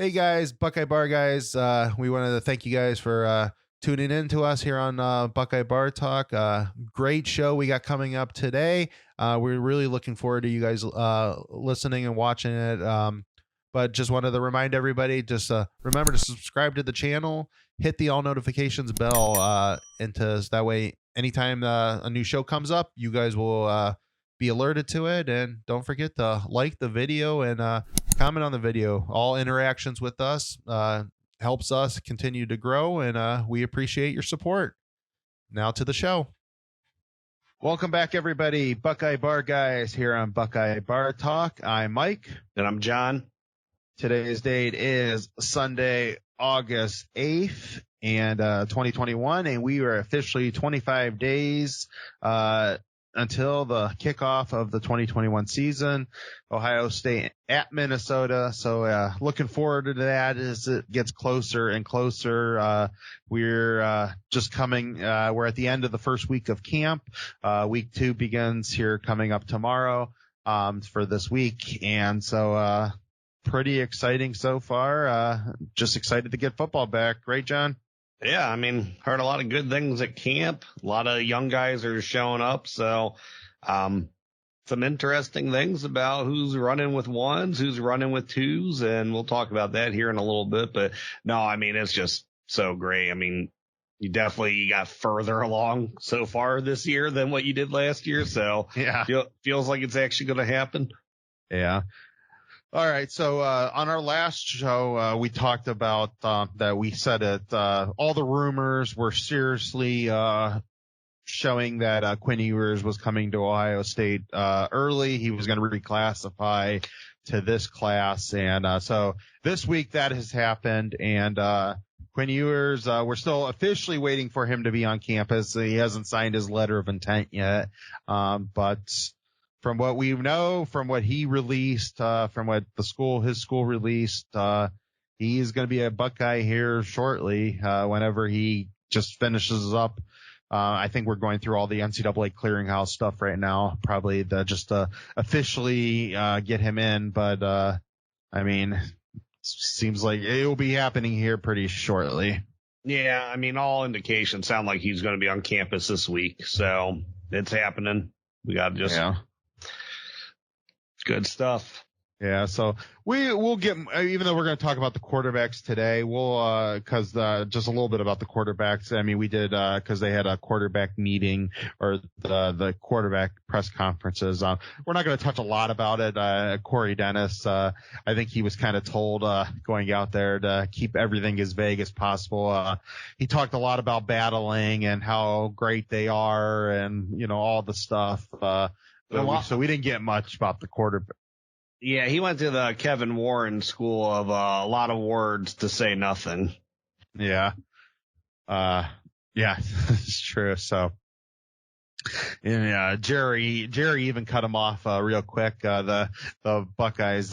Hey guys, Buckeye Bar guys. We wanted to thank you guys for tuning in to us here on Buckeye Bar Talk. Great show we got coming up today. We're really looking forward to you guys listening and watching it. But just wanted to remind everybody, just remember to subscribe to the channel, hit the all notifications bell, and that way, anytime a new show comes up, you guys will be alerted to it. And don't forget to like the video and comment on the video. All interactions with us helps us continue to grow, and we appreciate your support. Now to the show. Welcome back, everybody. Buckeye Bar guys here on Buckeye Bar Talk. I'm Mike. And I'm John. Today's date is Sunday, August 8th, and 2021, and we are officially 25 days until the kickoff of the 2021 season. Ohio State at Minnesota. So looking forward to that as it gets closer and closer. We're just coming. We're at the end of the first week of camp. Week 2 begins here coming up tomorrow for this week. And so pretty exciting so far. Just excited to get football back. Right, John? Yeah, I mean, heard a lot of good things at camp. A lot of young guys are showing up. So some interesting things about who's running with ones, who's running with twos, and we'll talk about that here in a little bit. But no, I mean, it's just so great. I mean, you definitely got further along so far this year than what you did last year. So yeah, feels like it's actually going to happen. Yeah. All right. So on our last show, we talked about that we said it. All the rumors were seriously showing that Quinn Ewers was coming to Ohio State early. He was going to reclassify to this class. And so this week that has happened. And Quinn Ewers, we're still officially waiting for him to be on campus. He hasn't signed his letter of intent yet. But from what we know, from what he released, from what his school released, he's going to be a Buckeye here shortly, whenever he just finishes up. I think we're going through all the NCAA clearinghouse stuff right now, probably just officially get him in. But I mean, seems like it will be happening here pretty shortly. Yeah, I mean, all indications sound like he's going to be on campus this week, so it's happening. We got to just good stuff. Yeah, so we'll get, even though we're going to talk about the quarterbacks today, we'll, cause, just a little bit about the quarterbacks. I mean, we did, cause they had a quarterback meeting or the quarterback press conferences. We're not going to touch a lot about it. Corey Dennis, I think he was kind of told, going out there to keep everything as vague as possible. He talked a lot about battling and how great they are and, you know, all the stuff. So we didn't get much about the quarterback. Yeah, he went to the Kevin Warren school of a lot of words to say nothing. Yeah. Yeah, it's true. So, yeah, Jerry even cut him off real quick. The Buckeyes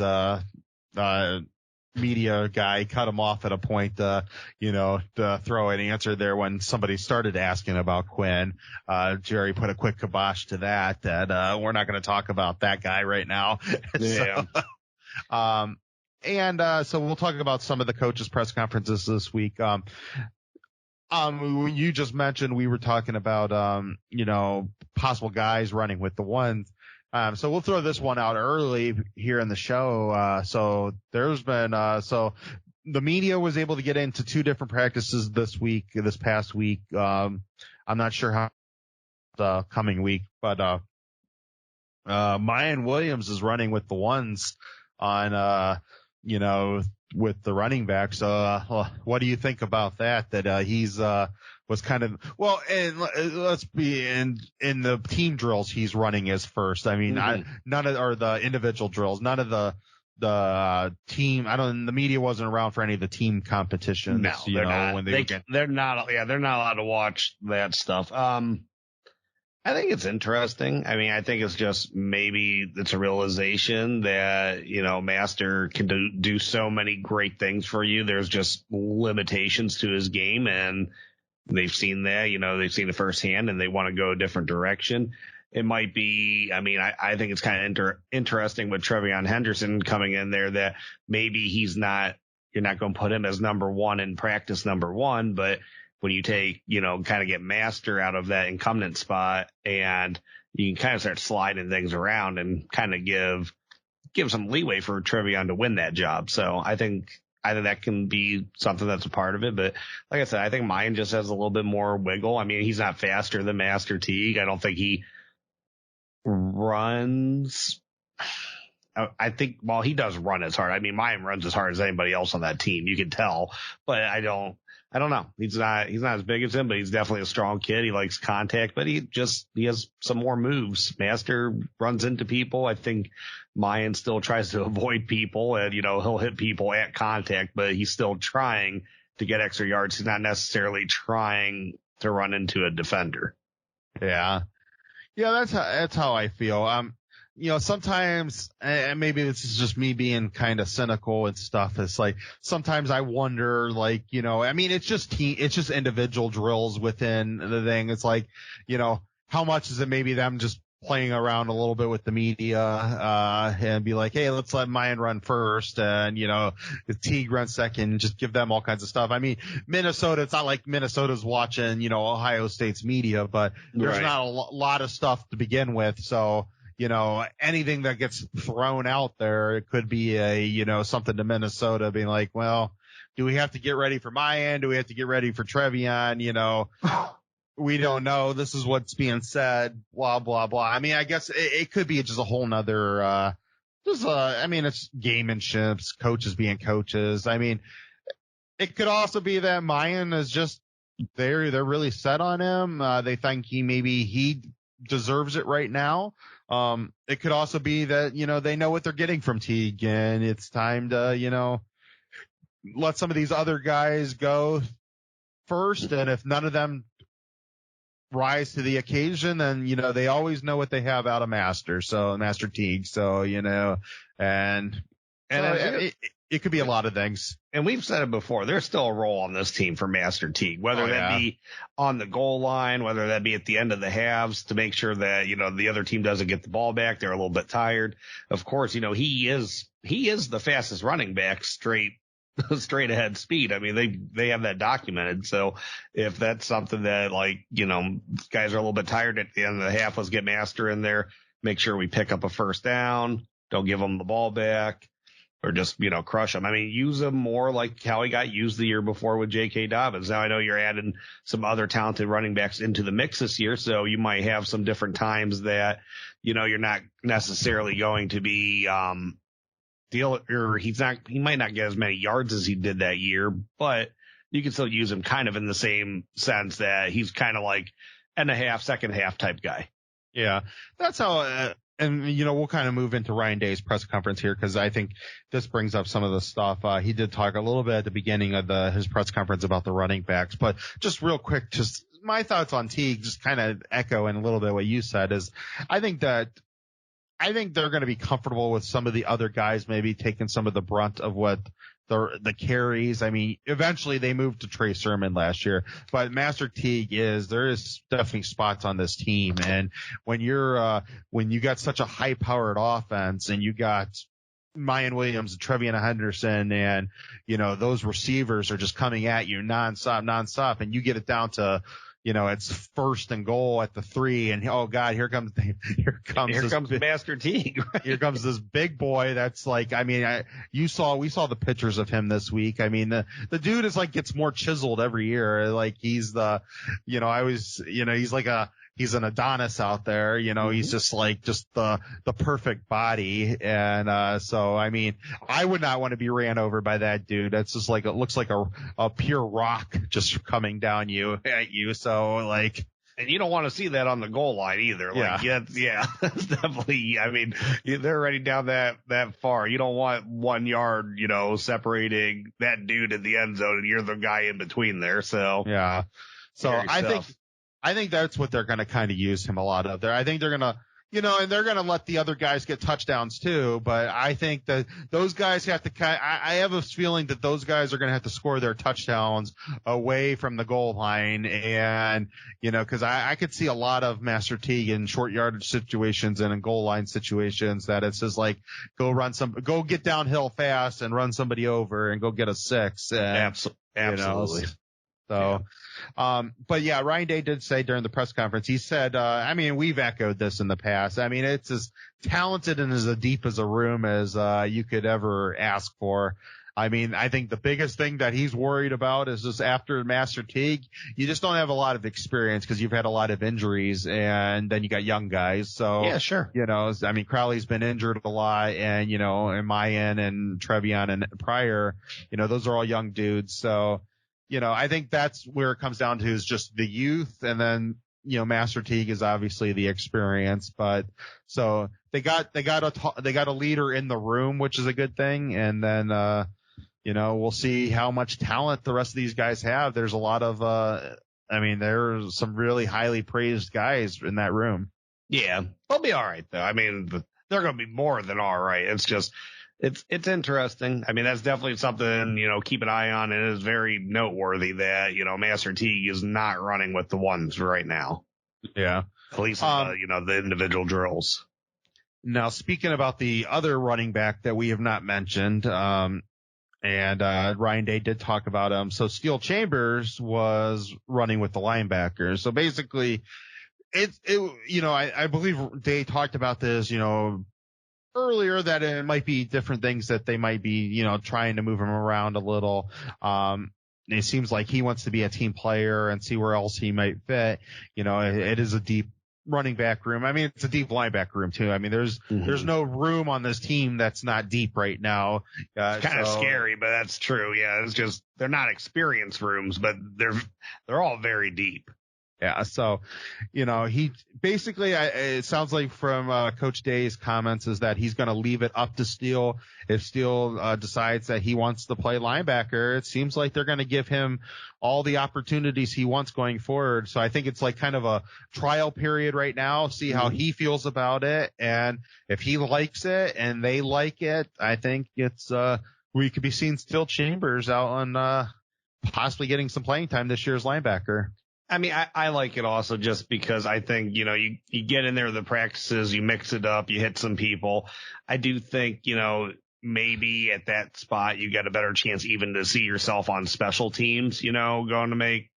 media guy cut him off at a point, to throw an answer there when somebody started asking about Quinn. Jerry put a quick kibosh to that we're not going to talk about that guy right now. Yeah. So we'll talk about some of the coaches' press conferences this week. You just mentioned we were talking about, possible guys running with the ones. So we'll throw this one out early here in the show. So there's been, so the media was able to get into 2 different practices this past week. I'm not sure how the coming week, but, Miyan Williams is running with the ones on, with the running back. So, what do you think about that? That, he's, was kind of, well, and let's be in the team drills, he's running as first. I mean, none of, or the individual drills, none of the team, the media wasn't around for any of the team competitions. No, they're not. When they're not allowed to watch that stuff. I think it's interesting. I mean, I think it's just maybe it's a realization that, Master can do so many great things for you. There's just limitations to his game, and they've seen that, they've seen it firsthand, and they want to go a different direction. It might be, I think it's kind of interesting with Trevion Henderson coming in there, that maybe he's not, you're not going to put him as number one in practice number one, but when you take, kind of get Master out of that incumbent spot and you can kind of start sliding things around and kind of give some leeway for Trevion to win that job. So I think that can be something that's a part of it. But like I said, I think Miyan just has a little bit more wiggle. I mean, he's not faster than Master Teague. I don't think he runs. I think, well, he does run as hard. I mean, Miyan runs as hard as anybody else on that team. You can tell, but I don't know. He's not as big as him, but he's definitely a strong kid. He likes contact, but he has some more moves. Master runs into people. I think Miyan still tries to avoid people and, he'll hit people at contact, but he's still trying to get extra yards. He's not necessarily trying to run into a defender. Yeah. Yeah. That's how I feel. Sometimes, and maybe this is just me being kind of cynical and stuff. It's like, sometimes I wonder, like, I mean, it's just individual drills within the thing. It's like, how much is it maybe them just playing around a little bit with the media, and be like, hey, let's let Miyan run first. And, the Teague run second, just give them all kinds of stuff. I mean, Minnesota, it's not like Minnesota's watching, Ohio State's media, but there's not a lot of stuff to begin with. So, anything that gets thrown out there, it could be something to Minnesota being like, well, do we have to get ready for Miyan? Do we have to get ready for Trevion? We don't know. This is what's being said, blah, blah, blah. I mean, I guess it could be just a whole nother, it's gamenships, coaches being coaches. I mean, it could also be that Miyan is just, they're really set on him. They think he deserves it right now. It could also be that, they know what they're getting from Teague and it's time to, let some of these other guys go first. And if none of them rise to the occasion, then, they always know what they have out of Master Teague. So, it could be a lot of things. And we've said it before, there's still a role on this team for Master Teague, whether that be on the goal line, whether that be at the end of the halves to make sure that, the other team doesn't get the ball back. They're a little bit tired. Of course, he is the fastest running back straight ahead speed. I mean, they have that documented. So if that's something that guys are a little bit tired at the end of the half, let's get Master in there, make sure we pick up a first down. Don't give them the ball back. Or just, crush him. I mean, use him more like how he got used the year before with J.K. Dobbins. Now I know you're adding some other talented running backs into the mix this year, so you might have some different times that, you're not necessarily going to be, he might not get as many yards as he did that year, but you can still use him kind of in the same sense that he's kind of like second half type guy. Yeah. That's how, and, we'll kind of move into Ryan Day's press conference here because I think this brings up some of the stuff. He did talk a little bit at the beginning of his press conference about the running backs, but just real quick, just my thoughts on Teague, just kind of echoing a little bit what you said is I think they're going to be comfortable with some of the other guys maybe taking some of the brunt of what the carries. I mean, eventually they moved to Trey Sermon last year, but Master Teague there is definitely spots on this team. And when you got such a high powered offense and you got Miyan Williams and Trevion Henderson and, those receivers are just coming at you nonstop and you get it down to, it's first and goal at the 3 and oh God, here comes Master Teague. Right? Here comes this big boy. That's like, I mean, we saw the pictures of him this week. I mean, the dude is like, gets more chiseled every year. Like he's he's an Adonis out there, he's just the perfect body. And, so, I mean, I would not want to be ran over by that dude. That's just like, it looks like a pure rock just coming down at you. So and you don't want to see that on the goal line either. That's definitely, I mean, they're already down that far. You don't want 1 yard, separating that dude in the end zone and you're the guy in between there. So, yeah. So I think that's what they're going to kind of use him a lot of there. I think they're going to, and they're going to let the other guys get touchdowns too. But I think that those guys have to I have a feeling that those guys are going to have to score their touchdowns away from the goal line. And, cause I could see a lot of Master Teague in short yardage situations and in goal line situations that it's just like, go get downhill fast and run somebody over and go get a 6. And, Absolutely. So, but yeah, Ryan Day did say during the press conference, he said, we've echoed this in the past. I mean, it's as talented and as deep as a room as, you could ever ask for. I mean, I think the biggest thing that he's worried about is just after Master Teague, you just don't have a lot of experience because you've had a lot of injuries and then you got young guys. So, yeah, sure. Crowley's been injured a lot and, and Miyan and Trevion and Fryar, those are all young dudes. So, I think that's where it comes down to is just the youth. And then, Master Teague is obviously the experience, but so they got a leader in the room, which is a good thing. And then, we'll see how much talent the rest of these guys have. There's a lot of, there's some really highly praised guys in that room. Yeah. They'll be all right though. I mean, they're going to be more than all right. It's just, it's interesting. I mean, that's definitely something, keep an eye on. It is very noteworthy that, Master Teague is not running with the ones right now. Yeah. At least, the individual drills. Now, speaking about the other running back that we have not mentioned, Ryan Day did talk about him. So Steele Chambers was running with the linebackers. So basically, I believe Day talked about this, earlier that it might be different things that they might be, trying to move him around a little. It seems like he wants to be a team player and see where else he might fit. It is a deep running back room. I mean, it's a deep linebacker room too. I mean, there's no room on this team that's not deep right now. It's kind of scary, but that's true. Yeah. It's just, they're not experienced rooms, but they're all very deep. Yeah. So, he basically, it sounds like from Coach Day's comments is that he's going to leave it up to Steele. If Steele decides that he wants to play linebacker, it seems like they're going to give him all the opportunities he wants going forward. So I think it's like kind of a trial period right now, see how he feels about it. And if he likes it and they like it, I think it's, we could be seeing Steele Chambers out on, possibly getting some playing time this year as linebacker. I mean, I like it also just because I think, you get in there the practices, you mix it up, you hit some people. I do think, maybe at that spot you get a better chance even to see yourself on special teams, going to make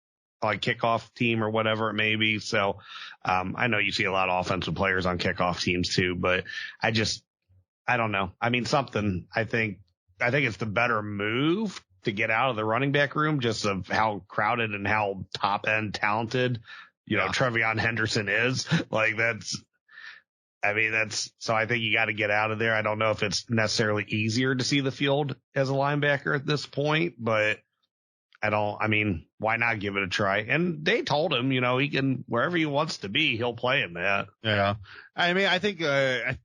like kickoff team or whatever it may be. So, I know you see a lot of offensive players on kickoff teams too, but I don't know. I mean, I think it's the better move to get out of the running back room just of how crowded and how top end talented, Trevion Henderson is. Like so I think you got to get out of there. I don't know if it's necessarily easier to see the field as a linebacker at this point, but why not give it a try? And they told him, he can, wherever he wants to be, he'll play in that. Yeah. I mean, I think,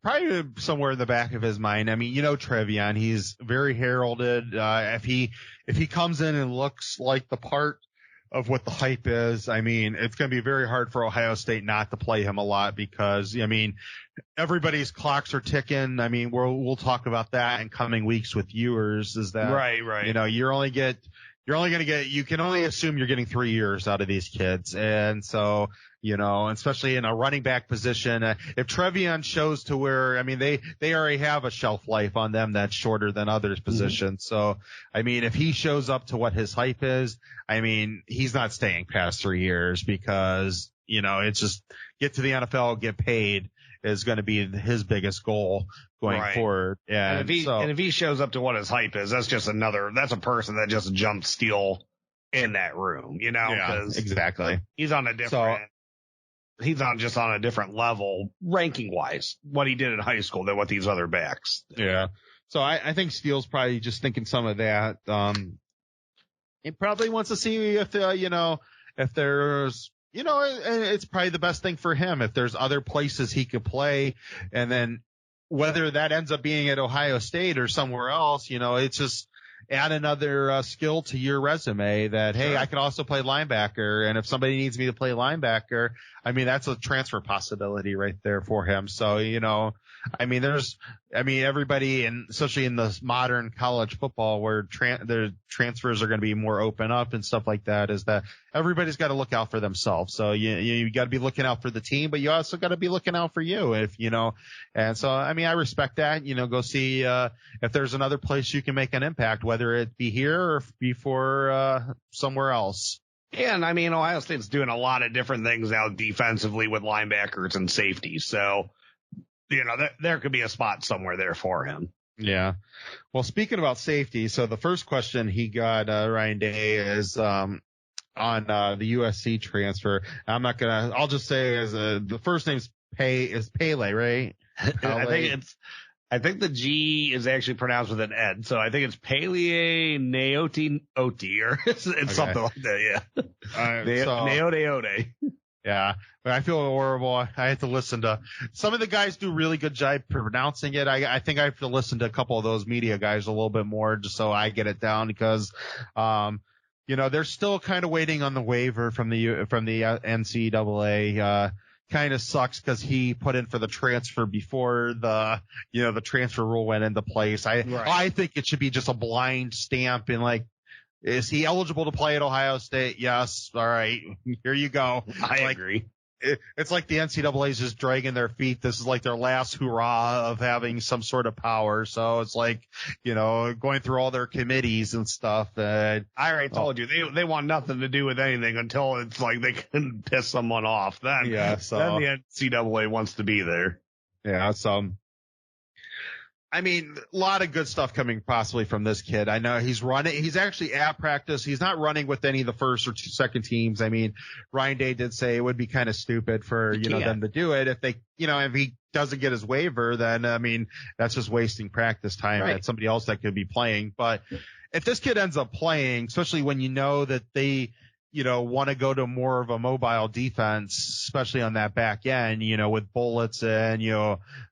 probably somewhere in the back of his mind, Trevion, he's very heralded. If he comes in and looks like the part of what the hype is, it's going to be very hard for Ohio State not to play him a lot because, everybody's clocks are ticking. We'll talk about that in coming weeks with Ewers is that, right. You can only assume you're getting 3 years out of these kids. And so, especially in a running back position, if Trevion shows to where, they already have a shelf life on them that's shorter than others' positions. So, if he shows up to what his hype is, he's not staying past 3 years because, it's just get to the NFL, get paid is going to be his biggest goal going forward. And if he shows up to what his hype is, that's a person that just jumped Steele in that room, Yeah, exactly. He's on a different, he's on a different level ranking wise, what he did in high school than what these other backs. Yeah. So I think Steele's probably just thinking some of that. He probably wants to see if there's, it's probably the best thing for him if there's other places he could play. And then whether that ends up being at Ohio State or somewhere else, it's just, add another skill to your resume that, hey, I can also play linebacker. And if somebody needs me to play linebacker, I mean, that's a transfer possibility right there for him. So, everybody, and especially in the modern college football where the transfers are going to be more open up and stuff like that, is that everybody's got to look out for themselves. So you got to be looking out for the team, but you also got to be looking out for you and so, I respect that, go see, if there's another place you can make an impact, whether it be here or before, somewhere else. Yeah, and Ohio State's doing a lot of different things now defensively with linebackers and safeties. So, there could be a spot somewhere there for him. Yeah. Well, speaking about safety, so the first question he got, Ryan Day, is on the USC transfer. I'll just say the first name's Pele, right? I think the G is actually pronounced with an N, so I think it's Pele Naoti Oti, or it's something like that, yeah. Naote. Yeah, but I feel horrible. I had to listen to some of the guys do really good job pronouncing it. I think I have to listen to a couple of those media guys a little bit more just so I get it down because, they're still kind of waiting on the waiver from the NCAA. Kind of sucks because he put in for the transfer before the transfer rule went into place. I think it should be just a blind stamp and like, is he eligible to play at Ohio State? Yes. All right. Here you go. I agree. It's like the NCAA is just dragging their feet. This is like their last hurrah of having some sort of power. So it's like, going through all their committees and stuff. I already told you they want nothing to do with anything until it's like they can piss someone off. Then the NCAA wants to be there. Yeah. So, a lot of good stuff coming possibly from this kid. I know he's running. He's actually at practice. He's not running with any of the first or second teams. Ryan Day did say it would be kind of stupid for, them to do it. If they, if he doesn't get his waiver, then, that's just wasting practice time at somebody else that could be playing. But if this kid ends up playing, especially when that they, want to go to more of a mobile defense, especially on that back end, with bullets and,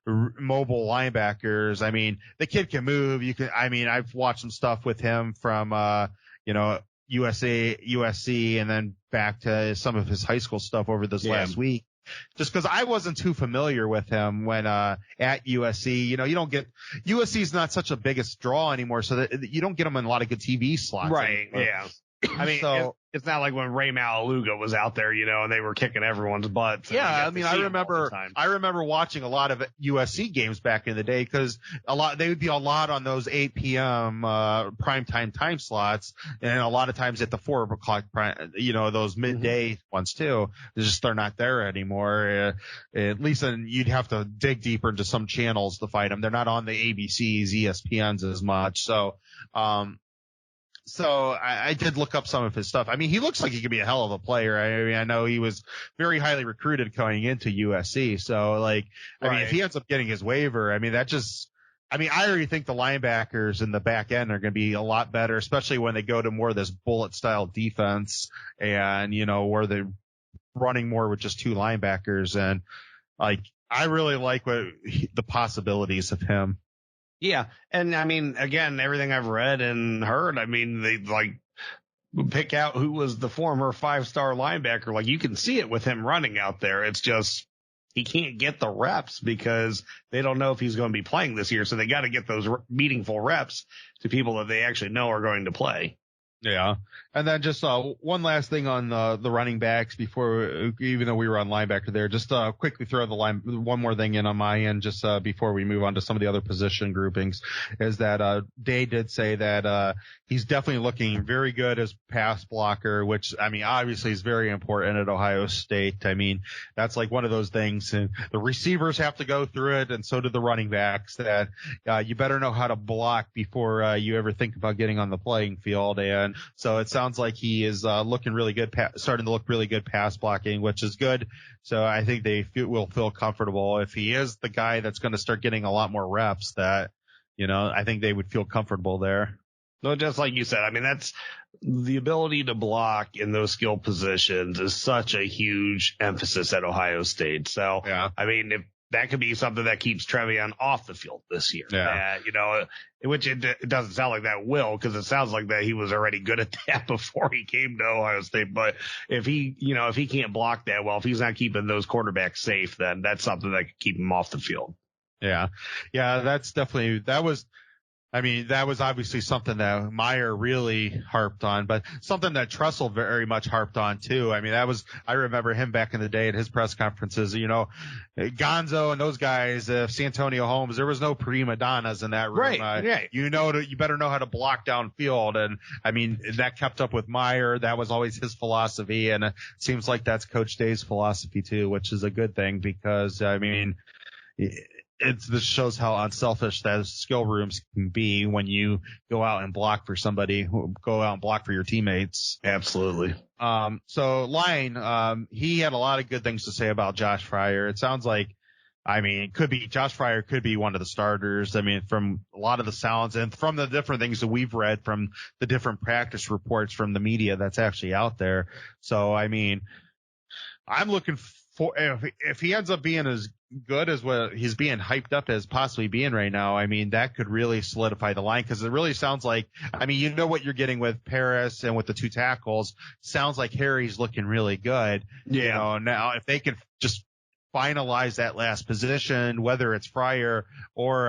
mobile linebackers. The kid can move. I've watched some stuff with him from, USC and then back to some of his high school stuff over this last week. Just because I wasn't too familiar with him when at USC. You don't get USC's not such a biggest draw anymore, so that you don't get him in a lot of good TV slots. Right. Anymore. Yeah. It's not like when Ray Malaluga was out there, and they were kicking everyone's butts. Yeah, I remember watching a lot of USC games back in the day because they would be a lot on those 8 p.m. Primetime time slots, and a lot of times at the 4 o'clock those midday ones too. They're not there anymore. At least then you'd have to dig deeper into some channels to find them. They're not on the ABCs, ESPNs as much. So I did look up some of his stuff. He looks like he could be a hell of a player. I know he was very highly recruited going into USC. So if he ends up getting his waiver, I already think the linebackers in the back end are going to be a lot better, especially when they go to more of this bullet style defense and, where they're running more with just 2 linebackers. And I really like the possibilities of him. Yeah. And again, everything I've read and heard, they pick out who was the former 5-star linebacker. You can see it with him running out there. It's just, he can't get the reps because they don't know if he's going to be playing this year. So they got to get those meaningful reps to people that they actually know are going to play. Yeah. And then just one last thing on the running backs before, even though we were on linebacker there, just quickly throw one more thing in on my end just before we move on to some of the other position groupings, is that Day did say that he's definitely looking very good as pass blocker, which obviously is very important at Ohio State. That's like one of those things, and the receivers have to go through it, and so do the running backs, that you better know how to block before you ever think about getting on the playing field. And so it sounds like he is looking really good, starting to look really good pass blocking, which is good. So I think they will feel comfortable if he is the guy that's going to start getting a lot more reps, that, I think they would feel comfortable there. No, just like you said, that's the ability to block in those skill positions is such a huge emphasis at Ohio State. So, yeah. If that could be something that keeps Trevion off the field this year. Yeah. Which it doesn't sound like that will, because it sounds like that he was already good at that before he came to Ohio State. But if he can't block that well, if he's not keeping those quarterbacks safe, then that's something that could keep him off the field. Yeah. Yeah. That was obviously something that Meyer really harped on, but something that Tressel very much harped on too. I mean, I remember him back in the day at his press conferences, Gonzo and those guys, Santonio Holmes, there was no prima donnas in that room. Right. You better know how to block downfield. And I mean, that kept up with Meyer. That was always his philosophy. And it seems like that's Coach Day's philosophy too, which is a good thing because, I mean, this shows how unselfish those skill rooms can be when you go out and block for somebody, go out and block for your teammates. Absolutely. So Line, he had a lot of good things to say about Josh Fryar. It sounds like, Josh Fryar could be one of the starters. I mean, from a lot of the sounds and from the different things that we've read from the different practice reports from the media that's actually out there. So, I mean, I'm looking for, if he ends up being as good as what he's being hyped up as possibly being right now, I mean, that could really solidify the line because it really sounds like, what you're getting with Paris and with the two tackles. Sounds like Harry's looking really good. Yeah. Now if they can just finalize that last position, whether it's Fryar or,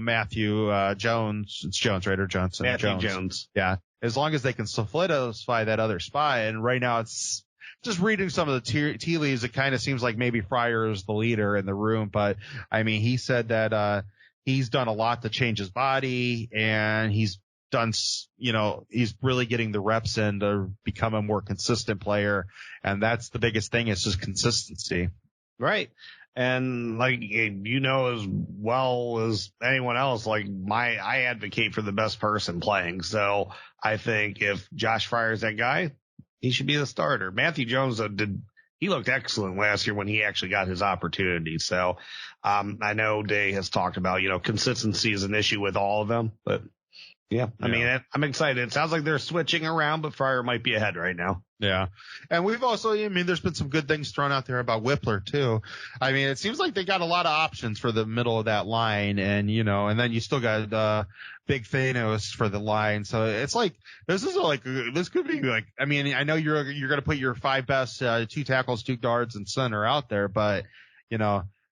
Matthew Jones, it's Jones, right? Or Johnson? Matthew Jones. Yeah. As long as they can solidify that other spot. And right now it's, just reading some of the tea leaves, it kind of seems like maybe Fryar is the leader in the room. But, I mean, he said that he's done a lot to change his body, and he's done, he's really getting the reps in to become a more consistent player. And that's the biggest thing. It's just consistency. Right. And as well as anyone else, I advocate for the best person playing. So I think if Josh Fryar is that guy, he should be the starter. Matthew Jones he looked excellent last year when he actually got his opportunity. So, I know Day has talked about, consistency is an issue with all of them, but I mean, I'm excited. It sounds like they're switching around, but Fryar might be ahead right now. Yeah. And we've also, there's been some good things thrown out there about Whippler too. I mean, it seems like they got a lot of options for the middle of that line and, and then you still got, Big Thanos for the line. So it's like, this could be like, I know you're going to put your 5 best, 2 tackles, 2 guards and center out there, but,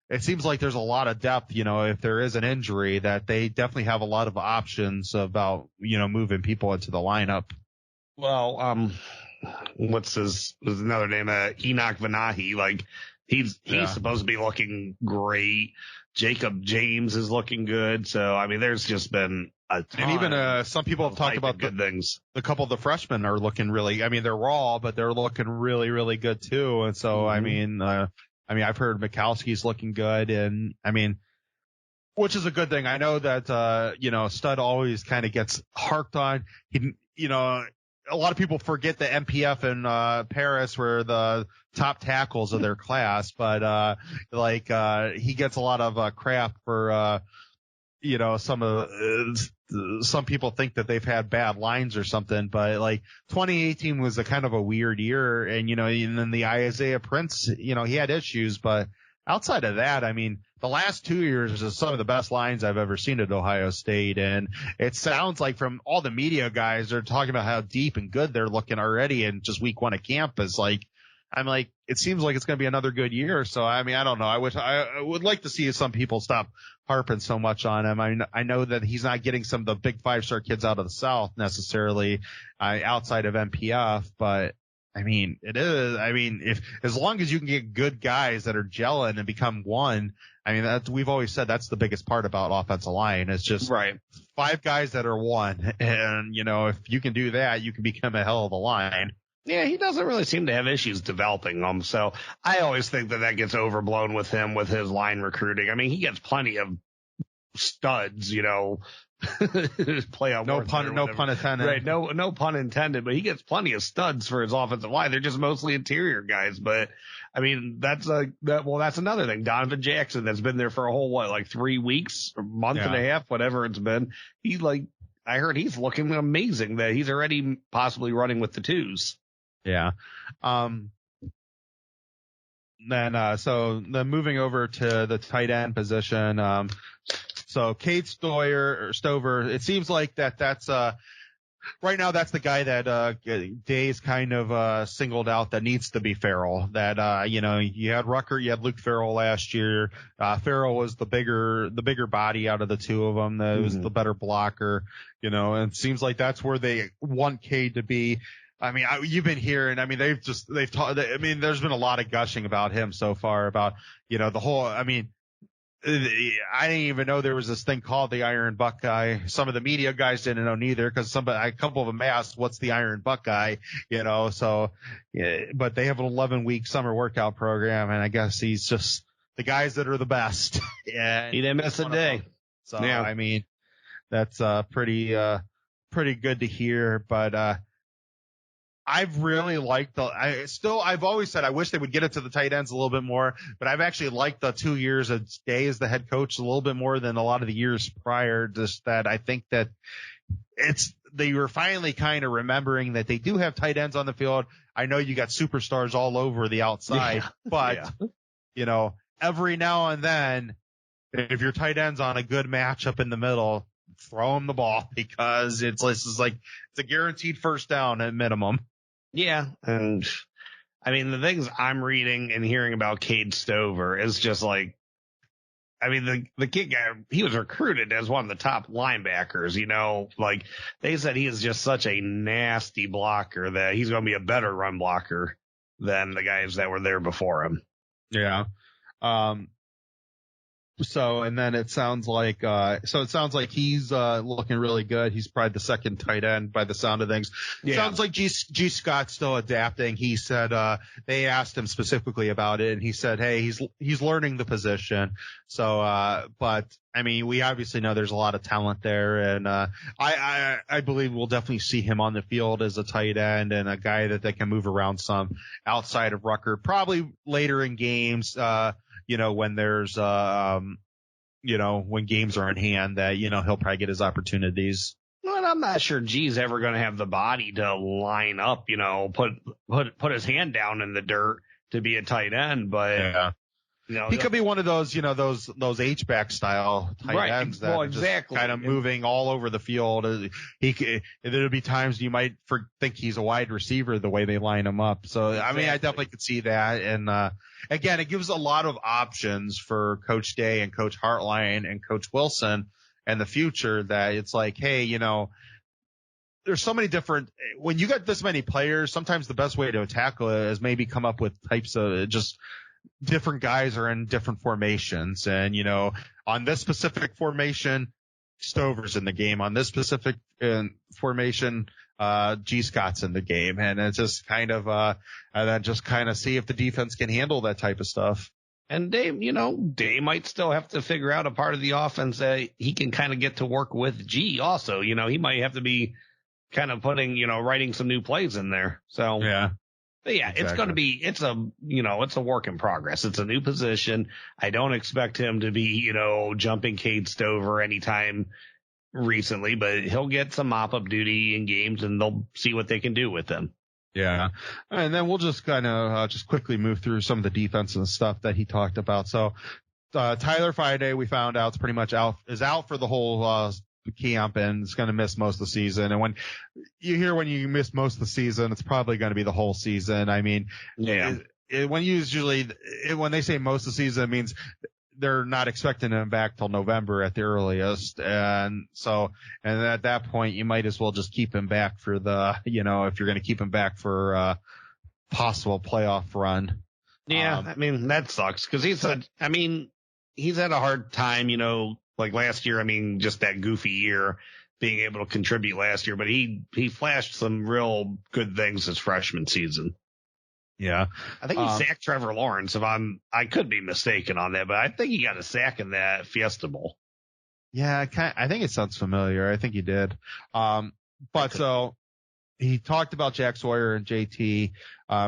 it seems like there's a lot of depth, if there is an injury that they definitely have a lot of options about, moving people into the lineup. Well, what's his another name? Enoch Venati. He's supposed to be looking great. Jacob James is looking good. So, I mean, there's just been a ton. And even, some people have talked about good things. The couple of the freshmen are looking really, they're raw, but they're looking really, really good too. And so, I've heard Mikowski's looking good and which is a good thing. I know that, Stud always kind of gets harped on. A lot of people forget that MPF and, Paris were the top tackles of their class, but, he gets a lot of, crap for, some people think that they've had bad lines or something, but 2018 was a kind of a weird year. And, and then the Isaiah Prince, he had issues, but outside of that, the last 2 years is some of the best lines I've ever seen at Ohio State. And it sounds like from all the media guys, they're talking about how deep and good they're looking already in just week 1 of campus. It seems like it's going to be another good year. So, I don't know. I would like to see some people stop harping so much on him. I know that he's not getting some of the big 5-star kids out of the South necessarily, outside of MPF, but it is, as long as you can get good guys that are gelling and become one, we've always said that's the biggest part about offensive line. It's just right. 5 guys that are one. And, if you can do that, you can become a hell of a line. Yeah, he doesn't really seem to have issues developing them. So I always think that gets overblown with him with his line recruiting. He gets plenty of studs, play out. No pun intended. Right. No pun intended, but he gets plenty of studs for his offensive line. They're just mostly interior guys. But that's another thing. Donovan Jackson that's been there for a whole, 3 weeks, a month and a half, whatever it's been. I heard he's looking amazing that he's already possibly running with the 2s. Yeah. So then moving over to the tight end position. So Cade Stover, it seems like that's right now that's the guy that Day's kind of singled out that needs to be Farrell. That you had Rucker, you had Luke Farrell last year. Farrell was the bigger body out of the two of them. That was the better blocker, and it seems like that's where they want Cade to be. I mean, you've been hearing, I mean, they've talked, I mean, there's been a lot of gushing about him so far about, the whole, I mean, I didn't even know there was this thing called the Iron Buckeye. Some of the media guys didn't know neither because a couple of them asked, what's the Iron Buckeye? So, yeah, but they have an 11-week summer workout program, and I guess he's just the guys that are the best. Yeah. He didn't miss a day. So, yeah. I mean, that's pretty good to hear, but, I've really liked I've always said I wish they would get it to the tight ends a little bit more, but I've actually liked the 2 years of Day as the head coach a little bit more than a lot of the years prior. Just that I think that they were finally kind of remembering that they do have tight ends on the field. I know you got superstars all over the outside, but every now and then, if your tight end's on a good matchup in the middle, throw him the ball because it's a guaranteed first down at minimum. Yeah, and I mean the things I'm reading and hearing about Cade Stover is just like, I mean the kid guy, he was recruited as one of the top linebackers. Like they said he is just such a nasty blocker that he's going to be a better run blocker than the guys that were there before him. Yeah. So, and then it sounds like he's, looking really good. He's probably the second tight end by the sound of things. Yeah. Sounds like G. Scott's still adapting. He said, they asked him specifically about it and he said, hey, he's learning the position. So, but I mean, we obviously know there's a lot of talent there and, I believe we'll definitely see him on the field as a tight end and a guy that they can move around some outside of Rucker, probably later in games, when there's, when games are in hand that, he'll probably get his opportunities. Well, I'm not sure G's ever going to have the body to line up, put his hand down in the dirt to be a tight end, but yeah. He could be one of those, those H-back style tight ends that are just kind of moving all over the field. There'll be times you might think he's a wide receiver the way they line him up. So, I mean, I definitely could see that. And, again, it gives a lot of options for Coach Day and Coach Hartline and Coach Wilson in the future that it's like, hey, there's so many different, when you got this many players, sometimes the best way to tackle it is maybe come up with types of just different guys are in different formations. And, on this specific formation, Stover's in the game. On this specific formation, G. Scott's in the game. And it's just kind of, and then just kind of see if the defense can handle that type of stuff. And Day might still have to figure out a part of the offense that he can kind of get to work with G also. He might have to be kind of putting, writing some new plays in there. So, yeah. But yeah, exactly. It's going to be, it's a work in progress. It's a new position. I don't expect him to be, jumping Cade Stover anytime recently, but he'll get some mop-up duty in games and they'll see what they can do with him. Yeah. And then we'll just kind of just quickly move through some of the defense and stuff that he talked about. So, Tyler Friday, we found out is pretty much out for the whole, camp and is going to miss most of the season. And when you miss most of the season, it's probably going to be the whole season. I mean, yeah. When they say most of the season, it means they're not expecting him back till November at the earliest. And at that point, you might as well just keep him back for if you're going to keep him back for a possible playoff run. Yeah. I mean, that sucks because he's had a hard time, like last year, I mean, just that goofy year, being able to contribute last year, but he flashed some real good things his freshman season. Yeah. I think he sacked Trevor Lawrence I could be mistaken on that, but I think he got a sack in that Fiesta Bowl. Yeah, I think it sounds familiar. I think he did. So he talked about Jack Sawyer and JT,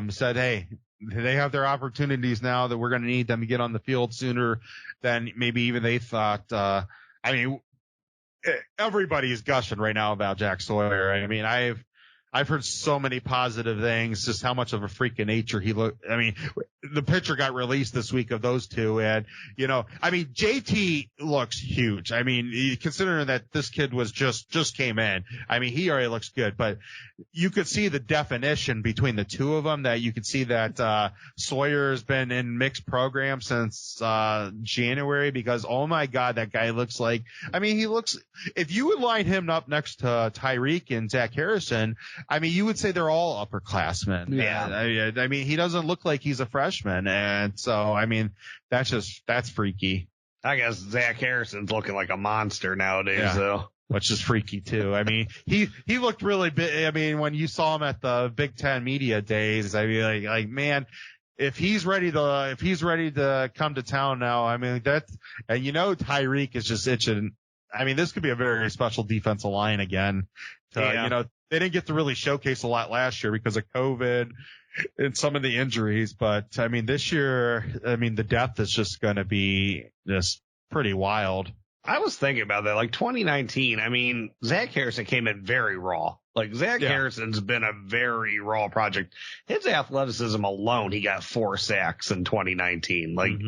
said, hey, they have their opportunities now that we're going to need them to get on the field sooner than maybe even they thought. Everybody's gushing right now about Jack Sawyer. I mean, I've heard so many positive things, just how much of a freak of nature he looked. I mean, the picture got released this week of those two, and I mean, JT looks huge. I mean, considering that this kid was just came in, I mean, he already looks good, but you could see the definition between the two of them. That you could see that Sawyer has been in mixed programs since January, because oh my God, that guy looks like. I mean, he looks. If you would line him up next to Tyreek and Zach Harrison, I mean, you would say they're all upperclassmen. Yeah. I mean, he doesn't look like he's a freshman. And so, I mean, that's freaky. I guess Zach Harrison's looking like a monster nowadays, though. Which is freaky too. I mean, he looked really big. I mean, when you saw him at the Big Ten media days, I mean, like, man, if he's ready to come to town now, I mean, and Tyreek is just itching. I mean, this could be a very special defensive line again. They didn't get to really showcase a lot last year because of COVID and some of the injuries. But I mean, this year, I mean, the depth is just going to be just pretty wild. I was thinking about that. Like 2019, I mean, Zach Harrison came in very raw. Like Zach Harrison's been a very raw project. His athleticism alone, he got 4 sacks in 2019. Like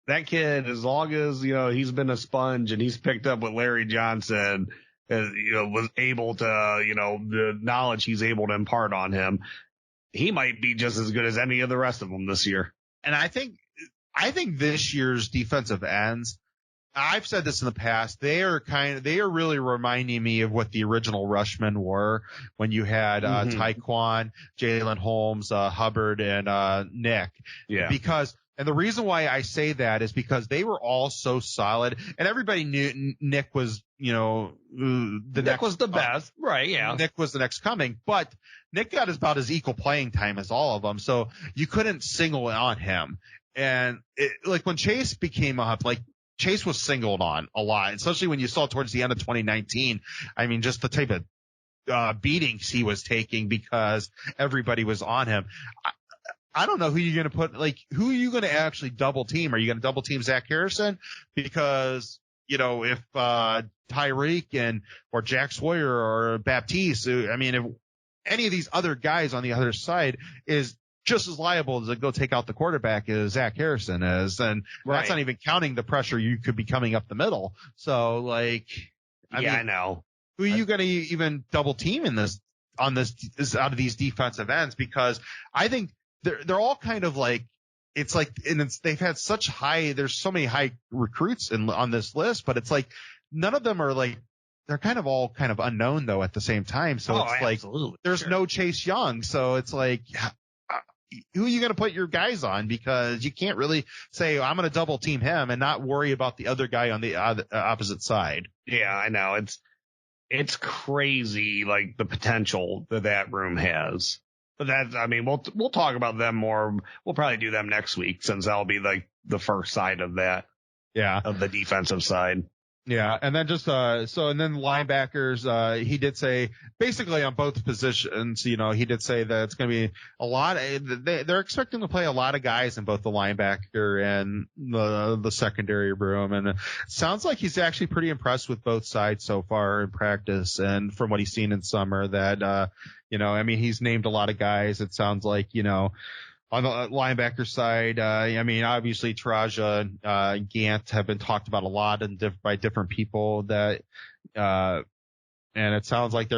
that kid, as long as, he's been a sponge and he's picked up with Larry Johnson, was able to, the knowledge he's able to impart on him, he might be just as good as any of the rest of them this year. And I think this year's defensive ends, I've said this in the past, they are really reminding me of what the original Rushmen were when you had Tyquan, Jalen Holmes, Hubbard, and Nick. Yeah. And the reason why I say that is because they were all so solid, and everybody knew Nick was, Nick was the best. Right, yeah. Nick was the next coming, but Nick got about as equal playing time as all of them, so you couldn't single on him. And like when Chase became up, like Chase was singled on a lot, especially when you saw towards the end of 2019. I mean, just the type of beatings he was taking because everybody was on him. I don't know who you're going to put, like, who are you going to actually double team? Are you going to double team Zach Harrison? Because, if Tyreek or Jack Sawyer or Baptiste, I mean, if any of these other guys on the other side is just as liable to go take out the quarterback as Zach Harrison is, and that's not even counting the pressure you could be coming up the middle. So, like, I know. Who are you going to even double team out of these defensive ends? Because I think they're all kind of like, it's like, and they've had there's so many high recruits on this list, but it's like none of them are like, they're kind of all kind of unknown though at the same time. So it's like, there's no Chase Young. So it's like, who are you going to put your guys on? Because you can't really say, I'm going to double team him and not worry about the other guy on the opposite side. Yeah, I know. It's crazy, like the potential that room has. But we'll talk about them more. We'll probably do them next week since that'll be like the first side of that. Yeah. Of the defensive side. Yeah. And then and then linebackers, he did say basically on both positions, he did say that it's going to be a lot. They're expecting to play a lot of guys in both the linebacker and the secondary room. And it sounds like he's actually pretty impressed with both sides so far in practice. And from what he's seen in summer that, he's named a lot of guys. It sounds like, on the linebacker side, obviously Taraja, Gant have been talked about a lot by different people that, and it sounds like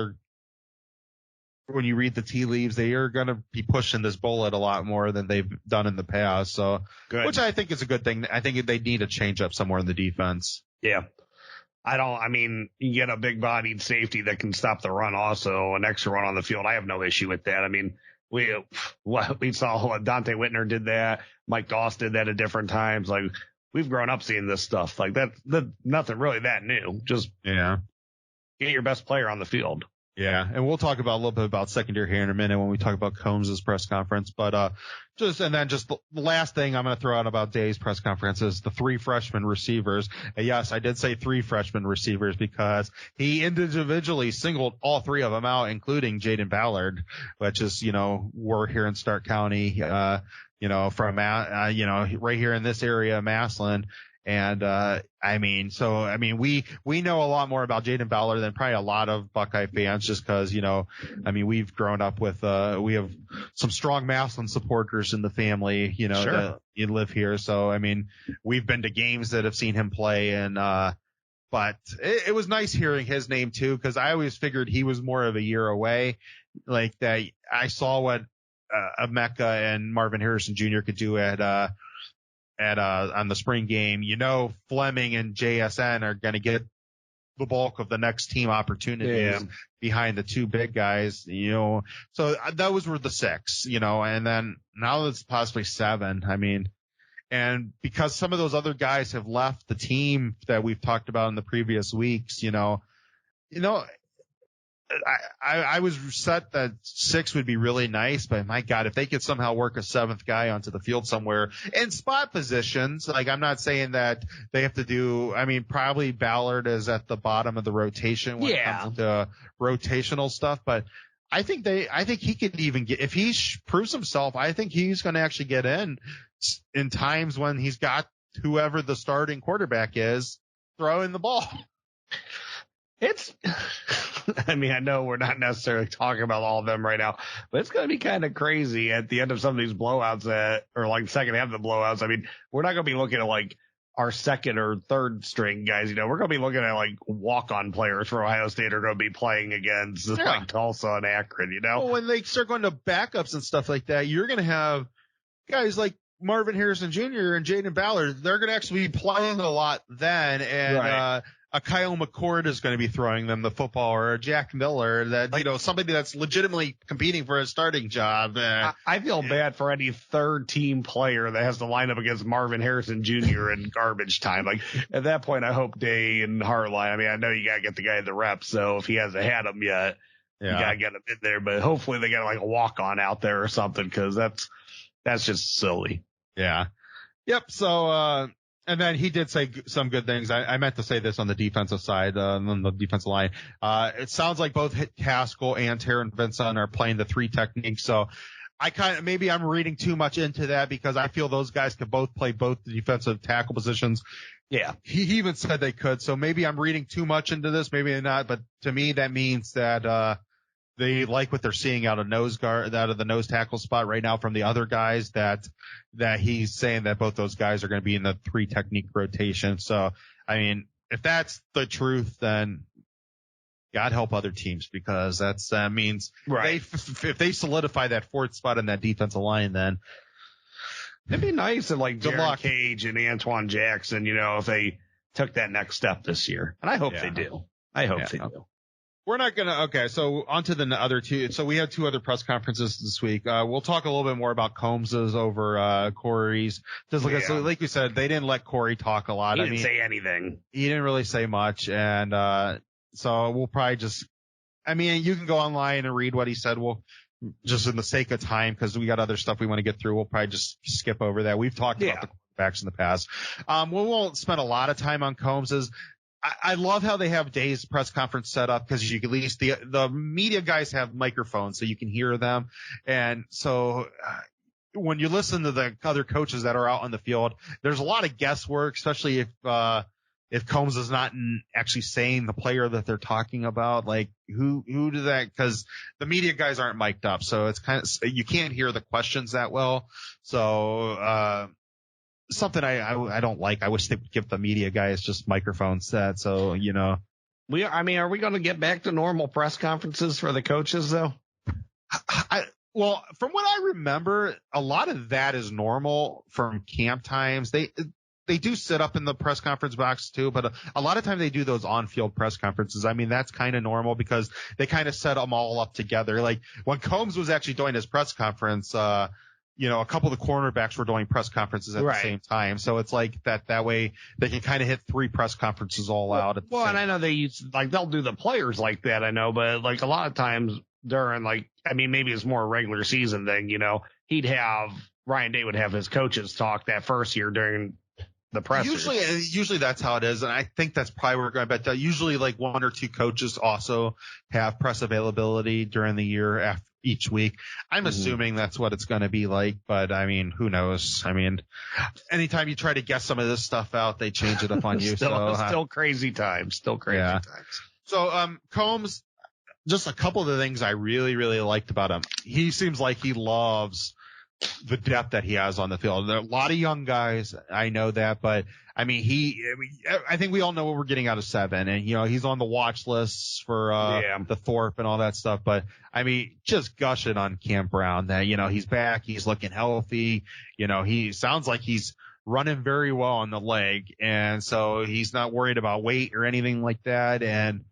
when you read the tea leaves, they are going to be pushing this bullet a lot more than they've done in the past. So, good. Which I think is a good thing. I think they need a change up somewhere in the defense. Yeah. You get a big bodied safety that can stop the run also, an extra run on the field. I have no issue with that. I mean, we saw Dante Whitner did that. Mike Doss did that at different times. Like, we've grown up seeing this stuff. Like, that's nothing really that new. Just get your best player on the field. Yeah, and we'll talk about a little bit about secondary here in a minute when we talk about Combs' press conference. But just the last thing I'm going to throw out about Day's press conference is the 3 freshman receivers. And yes, I did say 3 freshman receivers because he individually singled all 3 of them out, including Jaden Ballard, which is, we're here in Stark County, from right here in this area, Massillon. And, we know a lot more about Jaden Ballard than probably a lot of Buckeye fans just cause, we've grown up with, we have some strong Massillon supporters in the family, Sure. that you live here. So, we've been to games that have seen him play and, but it was nice hearing his name too, cause I always figured he was more of a year away. Like that I saw what, Emeka and Marvin Harrison Jr. could do on the spring game. Fleming and JSN are going to get the bulk of the next team opportunities behind the two big guys, so those were the 6, and then now it's possibly 7. And because some of those other guys have left the team that we've talked about in the previous weeks, I was set that 6 would be really nice, but my God, if they could somehow work a 7th guy onto the field somewhere in spot positions, like I'm not saying that they have to do, probably Ballard is at the bottom of the rotation when it comes to rotational stuff, but I think he could even get, if he proves himself, I think he's going to actually get in times when he's got whoever the starting quarterback is throwing the ball. I know we're not necessarily talking about all of them right now, but it's going to be kind of crazy at the end of some of these blowouts or like second half of the blowouts. We're not going to be looking at like our second or third string guys. We're going to be looking at like walk-on players for Ohio State are going to be playing against like Tulsa and Akron, Well, when they start going to backups and stuff like that, you're going to have guys like Marvin Harrison Jr. and Jaden Ballard. They're going to actually be playing a lot then. And, a Kyle McCord is going to be throwing them the football, or a Jack Miller that, somebody that's legitimately competing for a starting job. I feel bad for any third team player that has to line up against Marvin Harrison Jr. in garbage time. Like at that point, I hope Day and Hartline, I know you got to get the guy the reps. So if he hasn't had them yet, you got to get him in there, but hopefully they got like a walk on out there or something. Cause that's just silly. Yeah. Yep. So, and then he did say some good things. I meant to say this on the defensive side, on the defensive line. It sounds like both Haskell and Taron Vincent are playing the 3 techniques. So maybe I'm reading too much into that because I feel those guys could both play both the defensive tackle positions. Yeah. He even said they could. So maybe I'm reading too much into this. Maybe not. But to me, that means that, they like what they're seeing out of the nose tackle spot right now from the other guys that he's saying that both those guys are going to be in the 3 technique rotation. So, if that's the truth, then God help other teams because that means if they solidify that 4th spot in that defensive line, then it'd be nice if like Jared Cage and Antoine Jackson, if they took that next step this year. And I hope they do. I hope they do. We're not going to, okay, so on to the other 2. So we had 2 other press conferences this week. We'll talk a little bit more about Combs's over, Corey's. Just so, like you said, they didn't let Corey talk a lot. He didn't say anything. He didn't really say much. And, so we'll probably you can go online and read what he said. We'll just in the sake of time, cause we got other stuff we want to get through. We'll probably just skip over that. We've talked about the quarterbacks in the past. We won't spend a lot of time on Combs's. I love how they have Day's press conference set up because you can at least the media guys have microphones so you can hear them. And so when you listen to the other coaches that are out on the field, there's a lot of guesswork, especially if Combs is not actually saying the player that they're talking about. Like who do that? Cause the media guys aren't mic'd up. So it's you can't hear the questions that well. So, something I don't like. I wish they would give the media guys just microphones set. So, are we going to get back to normal press conferences for the coaches though? Well, from what I remember, a lot of that is normal from camp times. They do sit up in the press conference box too, but a lot of times they do those on-field press conferences. That's kind of normal because they kind of set them all up together. Like when Combs was actually doing his press conference, a couple of the cornerbacks were doing press conferences at the same time. So it's like that way they can kind of hit 3 press conferences all out. And I know they'll do the players like that. I know, but like a lot of times during maybe it's more a regular season thing, Ryan Day would have his coaches talk that first year during the pressers. Usually that's how it is. And I think that's probably where we're going to bet. Usually like 1 or 2 coaches also have press availability during the year each week. I'm assuming that's what it's going to be like, but I mean, who knows? I mean, anytime you try to guess some of this stuff out, they change it up on you. Still crazy times. Still crazy times. So, Combs, just a couple of the things I really, really liked about him. He seems like he loves the depth that he has on the field. There are a lot of young guys. I know that, but I mean, I think we all know what we're getting out of 7, and he's on the watch lists for, the Thorpe and all that stuff. But I mean, just gushing on Cam Brown that, he's back. He's looking healthy. He sounds like he's running very well on the leg. And so he's not worried about weight or anything like that. And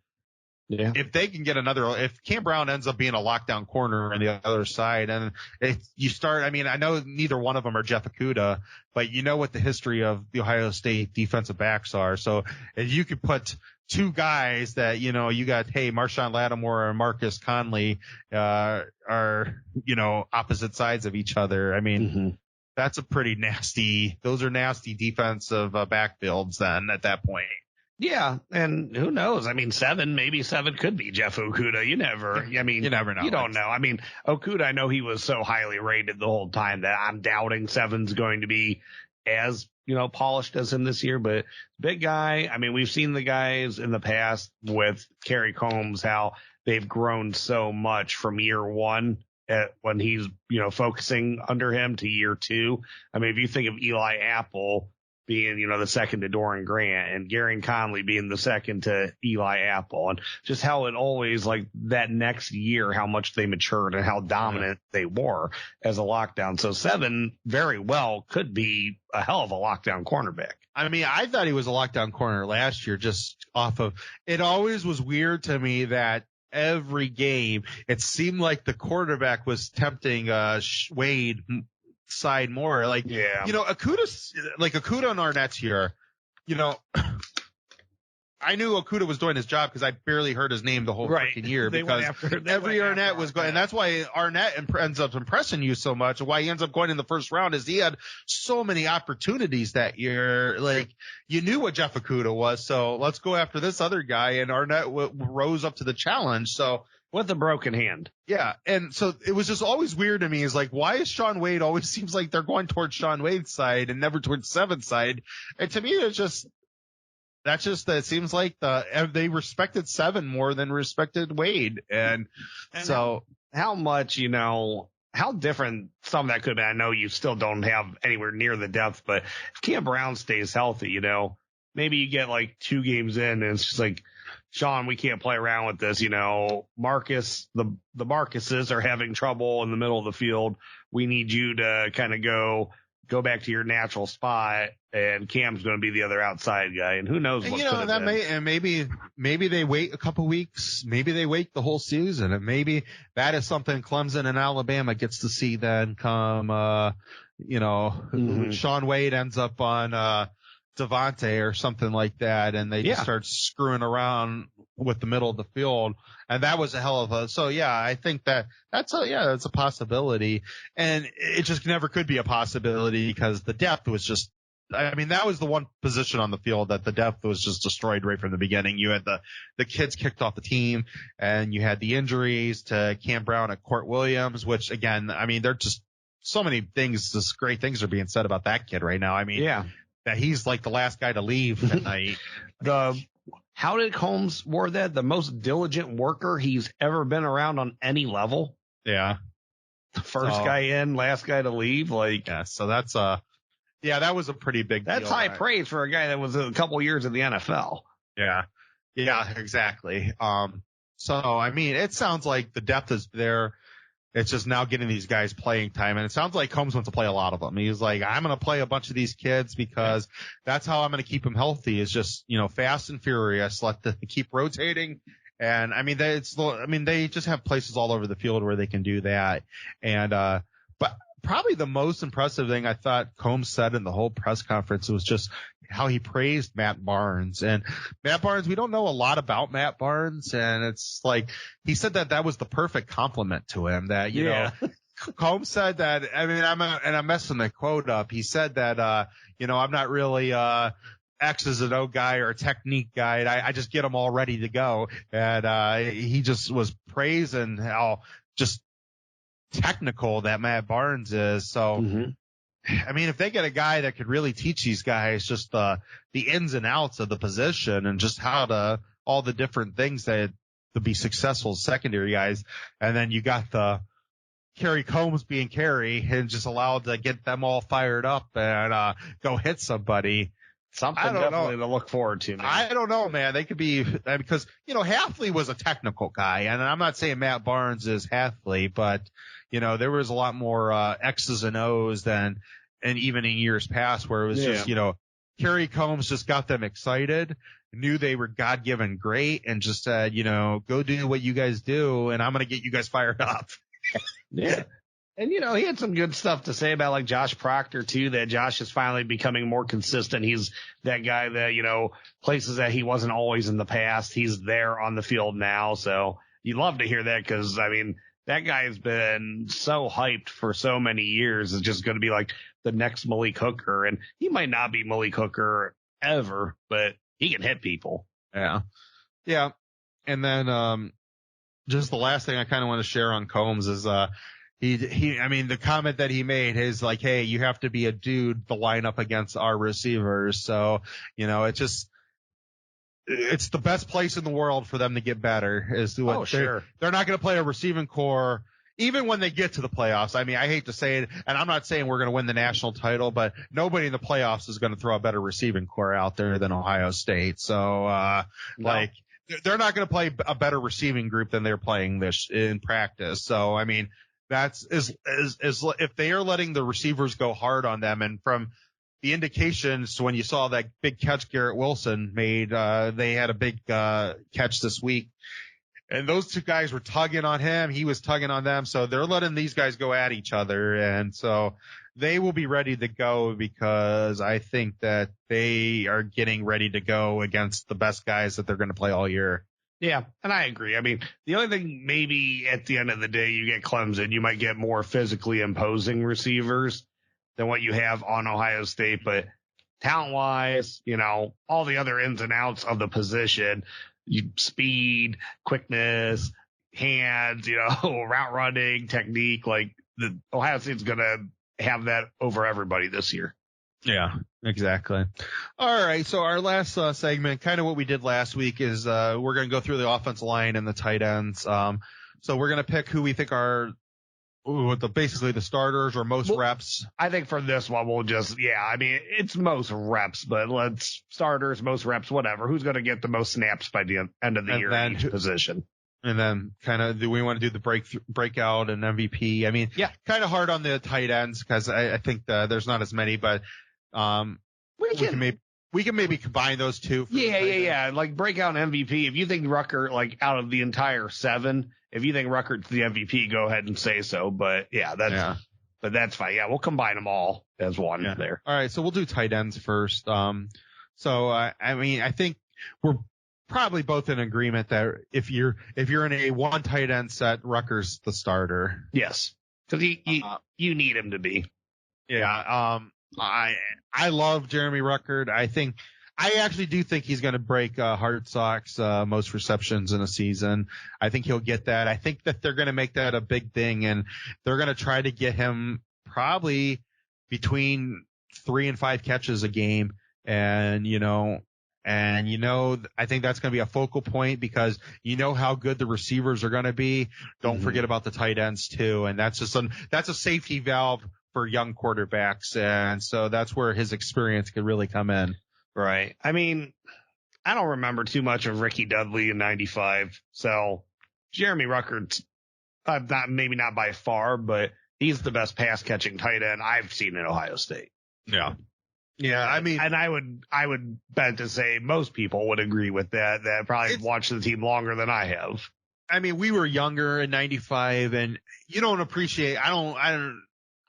if they can get if Cam Brown ends up being a lockdown corner on the other side, and I know neither one of them are Jeff Okudah, but you know what the history of the Ohio State defensive backs are. So if you could put two guys that, you got, Marshawn Lattimore and Marcus Conley, are, opposite sides of each other. I mean, those are nasty defensive backfields then at that point. Yeah, and who knows? I mean, 7 could be Jeff Okudah. You never know. You don't know. I mean, Okudah, I know he was so highly rated the whole time that I'm doubting 7's going to be as, polished as him this year, but big guy. I mean, we've seen the guys in the past with Kerry Coombs, how they've grown so much from year 1 when he's, focusing under him to year 2. I mean, if you think of Eli Apple being, the second to Doran Grant, and Gary Conley being the second to Eli Apple, and just how it always, like, that next year, how much they matured and how dominant they were as a lockdown. So 7 very well could be a hell of a lockdown cornerback. I mean, I thought he was a lockdown corner last year, just off of, it always was weird to me that every game, it seemed like the quarterback was tempting Wade side more. Like, Okudah and Arnett's here, I knew Okudah was doing his job because I barely heard his name the whole freaking year, because every Arnett was going, and that's why Arnett ends up impressing you so much, and why he ends up going in the first round is he had so many opportunities that year. Like, you knew what Jeff Okudah was, so let's go after this other guy, and Arnett rose up to the challenge. So, with a broken hand. Yeah. And so it was just always weird to me. Is like, why is Shaun Wade always seems like they're going towards Shaun Wade's side and never towards 7's side? And to me, that seems like they respected 7 more than respected Wade. And so how much, how different some of that could be. I know you still don't have anywhere near the depth, but if Cam Brown stays healthy, maybe you get like 2 games in and it's just like, Sean, we can't play around with this. Marcus, the Marcuses are having trouble in the middle of the field. We need you to kind of go back to your natural spot, and Cam's going to be the other outside guy. And who knows what could have been. Maybe they wait a couple weeks. Maybe they wait the whole season, and maybe that is something Clemson and Alabama gets to see then come, Shaun Wade ends up on, Devontae or something like that, and they just start screwing around with the middle of the field. And that was a hell of I think that's a possibility. And it just never could be a possibility because the depth was just, that was the one position on the field that the depth was just destroyed right from the beginning. You had the kids kicked off the team, and you had the injuries to Cam Brown and Kourt Williams, which again, they're just so many things, just great things are being said about that kid right now. That he's like the last guy to leave at night. How did Combs word that? The most diligent worker he's ever been around on any level. Yeah. First guy in, last guy to leave. So that's that was a pretty big deal. That's high praise for a guy that was a couple years in the NFL. Yeah. Yeah, exactly. It sounds like the depth is there. It's just now getting these guys playing time. And it sounds like Combs wants to play a lot of them. He's like, I'm going to play a bunch of these kids because that's how I'm going to keep them healthy, is just, fast and furious. Let them keep rotating. And they just have places all over the field where they can do that. And, but probably the most impressive thing I thought Combs said in the whole press conference was just how he praised Matt Barnes. And Matt Barnes, we don't know a lot about Matt Barnes, and it's like he said that was the perfect compliment to him. That Combs said that. I'm messing the quote up. He said that I'm not really X's and O guy or a technique guy. I just get them all ready to go. And he just was praising how just technical that Matt Barnes is. So, I mean, if they get a guy that could really teach these guys just the ins and outs of the position and just how to all the different things that to be successful secondary guys, and then you got the Kerry Coombs being Kerry and just allowed to get them all fired up and go hit somebody. Something definitely to look forward to, man. I don't know, man. They could be, because, Halfley was a technical guy, and I'm not saying Matt Barnes is Halfley, but, there was a lot more X's and O's and even in years past where it was just, Kerry Coombs just got them excited, knew they were God-given great, and just said, go do what you guys do, and I'm going to get you guys fired up. Yeah. And, he had some good stuff to say about, like, Josh Proctor, too, that Josh is finally becoming more consistent. He's that guy that, places that he wasn't always in the past. He's there on the field now. So you love to hear that because, I mean, that guy has been so hyped for so many years. It's just going to be like the next Malik Hooker. And he might not be Malik Hooker ever, but he can hit people. Yeah. Yeah. And then just the last thing I kind of want to share on Coombs is the comment that he made is like, hey, you have to be a dude to line up against our receivers. So, it's the best place in the world for them to get better is to what sure. They're not going to play a receiving core even when they get to the playoffs. I mean, I hate to say it, and I'm not saying we're going to win the national title, but nobody in the playoffs is going to throw a better receiving core out there than Ohio State. So, they're not going to play a better receiving group than they're playing this in practice. So, I mean, that's if they are letting the receivers go hard on them, and from the indications when you saw that big catch Garrett Wilson made, they had a big catch this week, and those two guys were tugging on him. He was tugging on them. So they're letting these guys go at each other. And so they will be ready to go because I think that they are getting ready to go against the best guys that they're going to play all year. Yeah, and I agree. I mean, the only thing maybe at the end of the day you get Clemson, you might get more physically imposing receivers than what you have on Ohio State. But talent-wise, all the other ins and outs of the position, speed, quickness, hands, route running, technique, like the Ohio State's going to have that over everybody this year. Yeah, exactly. All right. So our last segment, kind of what we did last week is, we're going to go through the offensive line and the tight ends. So we're going to pick who we think are basically the starters or most reps. I think for this one, we'll just, it's most reps, but let's starters, most reps, whatever. Who's going to get the most snaps by the end of the year in each position? And then kind of, do we want to do the breakout and MVP? I mean, yeah, kind of hard on the tight ends because I think there's not as many, but we can maybe combine those two. Yeah. Like breakout and MVP. If you think Rucker, like out of the entire 7, if you think Rucker's the MVP, go ahead and say so. But but that's fine. Yeah, we'll combine them all as one there. All right, so we'll do tight ends first. I think we're probably both in agreement that if you're in a one tight end set, Rucker's the starter. Yes, because you need him to be. Yeah. I love Jeremy Ruckert. I actually do think he's going to break Hartsock's most receptions in a season. I think he'll get that. I think that they're going to make that a big thing, and they're going to try to get him probably between 3 and 5 catches a game. And I think that's going to be a focal point because how good the receivers are going to be. Don't forget about the tight ends too, and that's a safety valve for young quarterbacks, and so that's where his experience could really come in. Right. I mean, I don't remember too much of Ricky Dudley in '95, so Jeremy Ruckert's maybe not by far, but he's the best pass catching tight end I've seen in Ohio State. Yeah. Yeah, I mean, and I would bet to say most people would agree with that probably watched the team longer than I have. I mean, we were younger in '95, and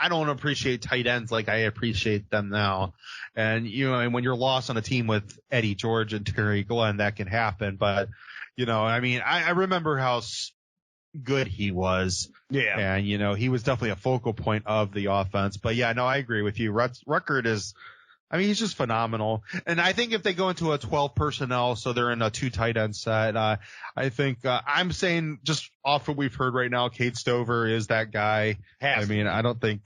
I don't appreciate tight ends like I appreciate them now. And, when you're lost on a team with Eddie George and Terry Glenn, that can happen. But, I remember how good he was. Yeah. And, he was definitely a focal point of the offense. But yeah, no, I agree with you. Ruckert is I mean, he's just phenomenal. And I think if they go into a 12 personnel, so they're in a 2 tight end set, I think, I'm saying just off what we've heard right now, Cade Stover is that guy. I mean, I don't think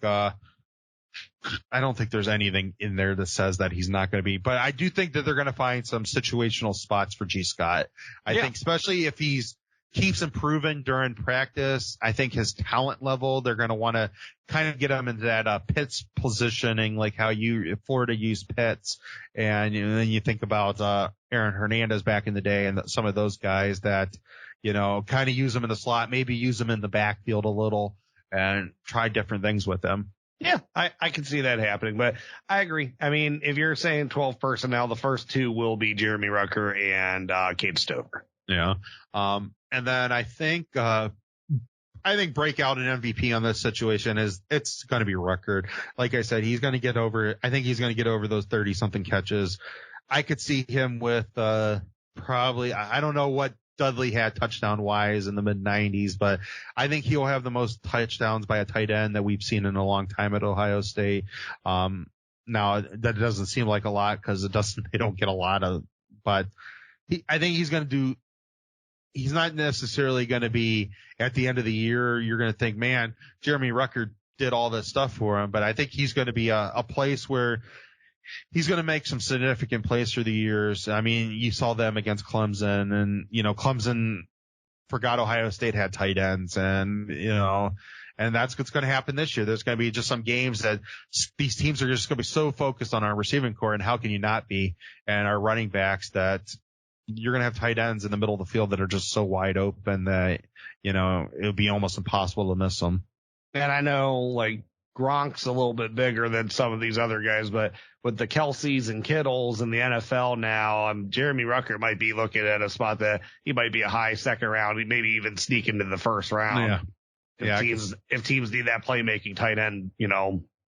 there's anything in there that says that he's not going to be, but I do think that they're going to find some situational spots for G. Scott. I think especially if he's keeps improving during practice, I think his talent level, they're going to want to kind of get him into that Pitts positioning, like how Florida used Pitts. And then you think about Aaron Hernandez back in the day and some of those guys that, kind of use him in the slot, maybe use him in the backfield a little and try different things with them. Yeah, I can see that happening, but I agree. I mean, if you're saying 12 personnel, the first 2 will be Jeremy Rucker and Cade Stover. Yeah. And then I think breakout and MVP on this situation it's going to be Rucker. Like I said, he's going to get over those 30 something catches. I could see him with, probably, I don't know what Dudley had touchdown wise in the mid 90s, but I think he'll have the most touchdowns by a tight end that we've seen in a long time at Ohio State. Now that doesn't seem like a lot because they don't get a lot of, but I think he's not necessarily going to be at the end of the year. You're going to think, man, Jeremy Rucker did all this stuff for him, but I think he's going to be a place where he's going to make some significant plays through the years. I mean, you saw them against Clemson, and, Clemson forgot Ohio State had tight ends, and, and that's what's going to happen this year. There's going to be just some games that these teams are just going to be so focused on our receiving core, and how can you not be, and our running backs, that you're going to have tight ends in the middle of the field that are just so wide open that, it'll be almost impossible to miss them. And I know, like, Gronk's a little bit bigger than some of these other guys, but with the Kelseys and Kittles in the NFL now, Jeremy Rucker might be looking at a spot that he might be a high second round, maybe even sneak into the first round. Yeah. If teams need that playmaking tight end,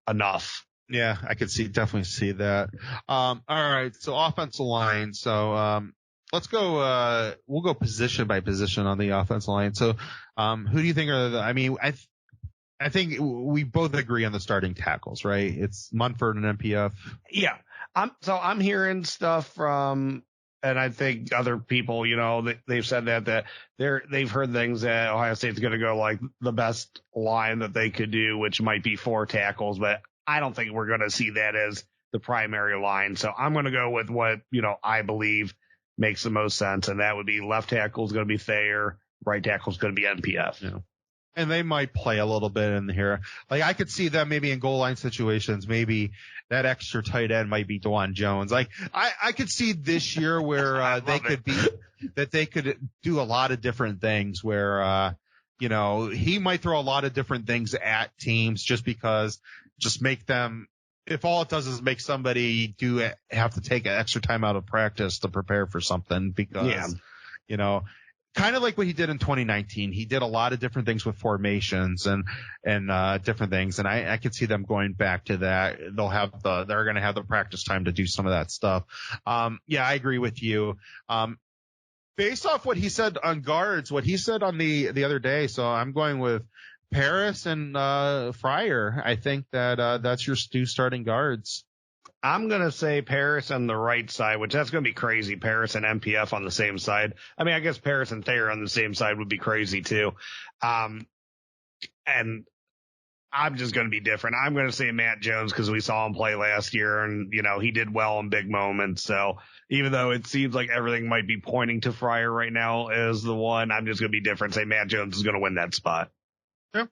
enough. Yeah, I could definitely see that. All right. So offensive line. So, let's go, we'll go position by position on the offensive line. So, who do you think are I think we both agree on the starting tackles, right? It's Munford and MPF. Yeah. I'm hearing stuff from, and I think other people, they've said that they've heard things that Ohio State's going to go like the best line that they could do, which might be 4 tackles, but I don't think we're going to see that as the primary line. So I'm going to go with what, I believe makes the most sense. And that would be left tackle is going to be Thayer. Right tackle is going to be NPF. Yeah. And they might play a little bit in here. Like, I could see them maybe in goal line situations. Maybe that extra tight end might be DeJuan Jones. Like, I could see this year where, they could do a lot of different things where, he might throw a lot of different things at teams just make them, if all it does is make somebody have to take an extra time out of practice to prepare for something because, kind of like what he did in 2019. He did a lot of different things with formations and different things. And I could see them going back to that. They're going to have the practice time to do some of that stuff. Yeah, I agree with you. Based off what he said on guards, what he said on the other day. So I'm going with Paris and Fryar. I think that that's your 2 starting guards. I'm going to say Paris on the right side, which that's going to be crazy. Paris and MPF on the same side. I mean, I guess Paris and Thayer on the same side would be crazy too. And I'm just going to be different. I'm going to say Matt Jones because we saw him play last year and, he did well in big moments. So even though it seems like everything might be pointing to Fryar right now as the one, I'm just going to be different. Say Matt Jones is going to win that spot. Yeah.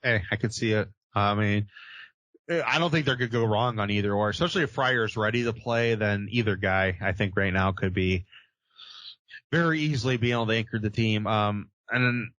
Hey, I could see it. I mean, I don't think they're going to go wrong on either or, especially if Fryar is ready to play, then either guy I think right now could be very easily be able to anchor the team. And then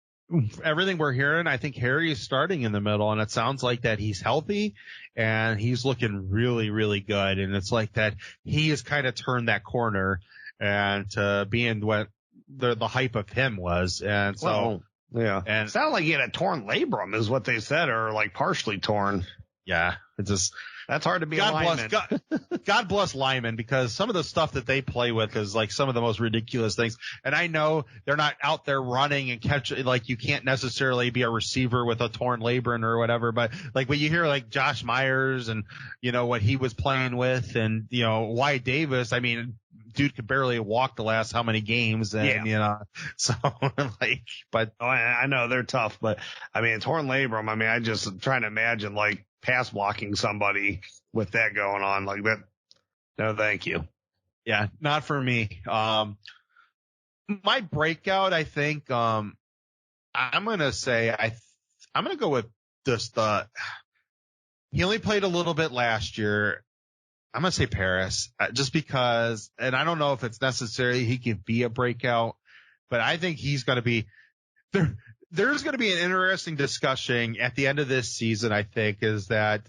everything we're hearing, I think Harry is starting in the middle and it sounds like that he's healthy and he's looking really, really good. And it's like that he has kind of turned that corner and being what the hype of him was. And so, yeah, and it sounded like he had a torn labrum is what they said, or like partially torn. Yeah, it's just that's hard to be a lineman. God bless linemen, because some of the stuff that they play with is like some of the most ridiculous things. And I know they're not out there running and catching, like you can't necessarily be a receiver with a torn labrum or whatever. But like when you hear like Josh Myers and, you know, what he was playing with, and, you know, Wyatt Davis, I mean, dude could barely walk the last how many games, and you know, so like, but I know they're tough, but I mean, torn labrum. I mean, I just trying to imagine like pass blocking somebody with that going on like that. No, thank you. Yeah, not for me. My breakout, I think, I'm gonna say I'm gonna go with just he only played a little bit last year. I'm going to say Paris, just because, and I don't know if it's necessary he could be a breakout, but I think he's going to be there. There's going to be an interesting discussion at the end of this season, I think, is that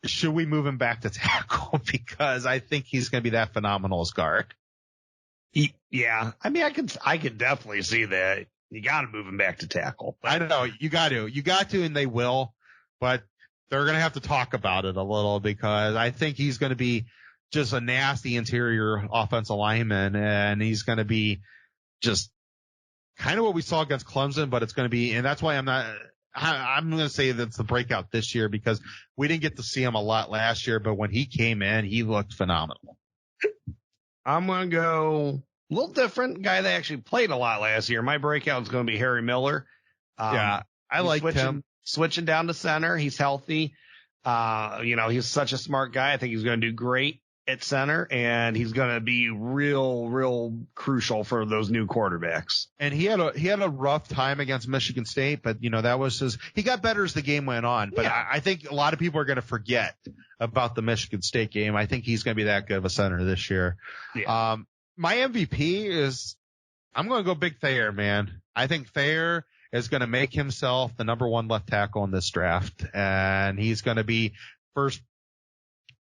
should we move him back to tackle? Because I think he's going to be that phenomenal as guard. Yeah. I mean, I could definitely see that. You got to move him back to tackle. I don't know. You got to, and they will, but they're going to have to talk about it a little, because I think he's going to be just a nasty interior offensive lineman, and he's going to be just kind of what we saw against Clemson, but it's going to be, and that's why I'm going to say that's the breakout this year, because we didn't get to see him a lot last year, but when he came in, he looked phenomenal. I'm going to go a little different guy that actually played a lot last year. My breakout is going to be Harry Miller. Yeah, I like him. Switching down to center. He's healthy. You know, he's such a smart guy. I think he's going to do great at center, and he's going to be real crucial for those new quarterbacks. And he had a rough time against Michigan State, but you know, that was he got better as the game went on. But yeah. I think a lot of people are going to forget about the Michigan State game. I think he's going to be that good of a center this year. Yeah. My MVP is, I'm going to go Big Thayer, man. I think Thayer is going to make himself the number one left tackle in this draft, and he's going to be first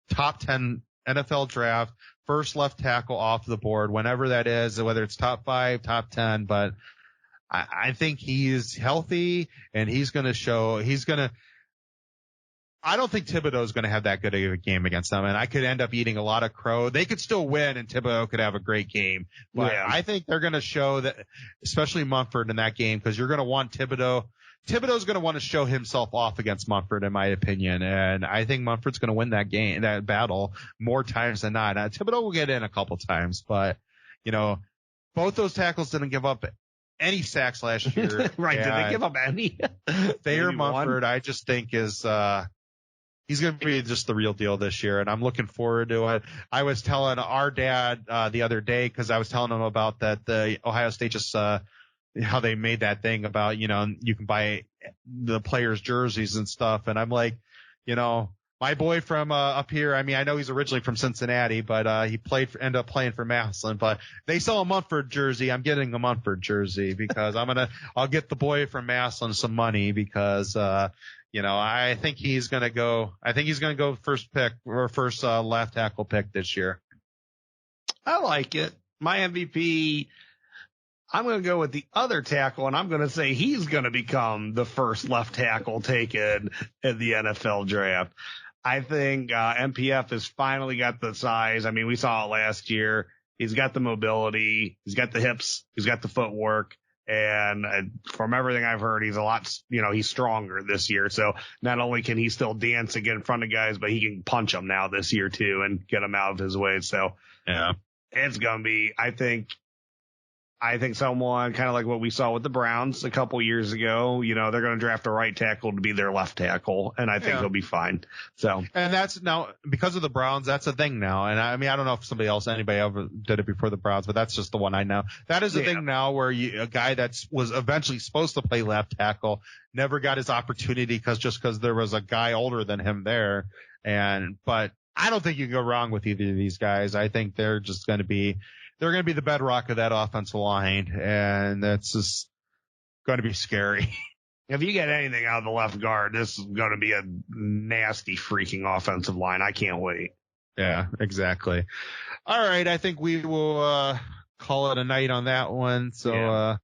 top 10 NFL draft, first left tackle off the board, whenever that is, whether it's top 5, top 10. But I think he's healthy, and he's going to show. I don't think Thibodeau is going to have that good of a game against them, and I could end up eating a lot of crow. They could still win, and Thibodeau could have a great game. But yeah. I think they're going to show that, especially Munford in that game, because you're going to want Thibodeau. Thibodeau's going to want to show himself off against Munford, in my opinion, and I think Munford's going to win that game, that battle, more times than not. Thibodeau will get in a couple times, but you know, both those tackles didn't give up any sacks last year. Right? Did they give up any? Thayer Munford, I just think is. He's going to be just the real deal this year, and I'm looking forward to it. I was telling our dad the other day, because I was telling him about that the Ohio State just how they made that thing about, you know, you can buy the players' jerseys and stuff, and I'm like, you know, my boy from up here, I mean, I know he's originally from Cincinnati, but he ended up playing for Massillon. But they sell a Munford jersey. I'm getting a Munford jersey, because I'll get the boy from Massillon some money, because you know, I think he's going to go first pick, or first left tackle pick this year. I like it. My MVP, I'm going to go with the other tackle, and I'm going to say he's going to become the first left tackle taken in the NFL draft. I think MPF has finally got the size. I mean, we saw it last year. He's got the mobility. He's got the hips. He's got the footwork. And from everything I've heard, he's a lot, you know, he's stronger this year. So not only can he still dance and get in front of guys, but he can punch them now this year too and get them out of his way. So yeah, it's going to be, I think someone kind of like what we saw with the Browns a couple years ago, you know, they're going to draft a right tackle to be their left tackle, and I think he'll be fine. So, and that's now because of the Browns, that's a thing now. And I mean, I don't know if anybody ever did it before the Browns, but that's just the one I know. That is a thing now where a guy that was eventually supposed to play left tackle never got his opportunity because there was a guy older than him there. But I don't think you can go wrong with either of these guys. I think they're just going to be the bedrock of that offensive line, and that's just going to be scary. If you get anything out of the left guard, this is going to be a nasty freaking offensive line. I can't wait. Yeah, exactly. All right. I think we will call it a night on that one. So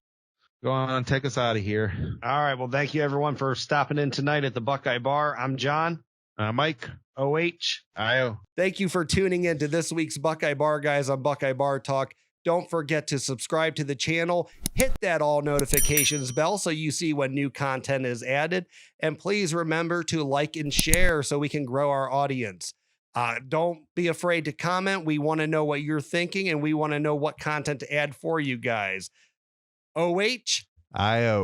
Go on, take us out of here. All right. Well, thank you everyone for stopping in tonight at the Buckeye Bar. I'm John. Mike. OH. Io. Thank you for tuning in to this week's Buckeye Bar Guys on Buckeye Bar Talk. Don't forget to subscribe to the channel, hit that all notifications bell so you see when new content is added. And please remember to like and share so we can grow our audience. Don't be afraid to comment. We want to know what you're thinking and we want to know what content to add for you guys. OH. Io.